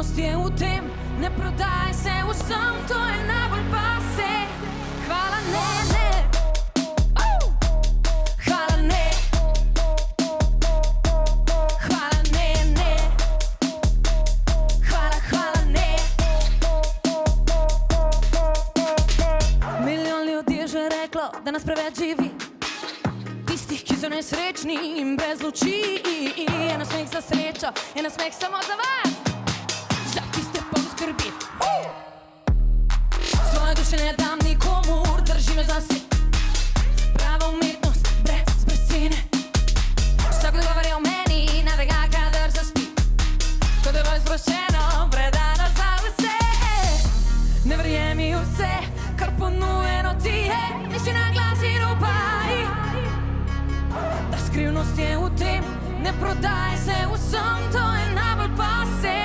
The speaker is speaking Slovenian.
Skrivnost je v tem, ne prodaj se vsem, to je najbolj pase. Hvala ne, ne. Hvala ne. Hvala ne, ne. Hvala, hvala ne. Milijon ljudi je že reklo, da nas preveč živi, tistih, ki so nesrečni in brez luči. En nasmeh za srečo, en nasmeh samo za vas, za tiste poln skrbi. Svoje duše ne dam nikomur, držim jo zase. Prava umetnost brez besede. Vsak dogovor je o meni, ne tega, kadar zaspi. Kot je bolj sproščeno, predano za vse. Ne verjemi vse, kar ponujeno ti je, ne si na glas in upaj, da skrivnost je v tem, ne prodaj se vsem, to je najbolj pase.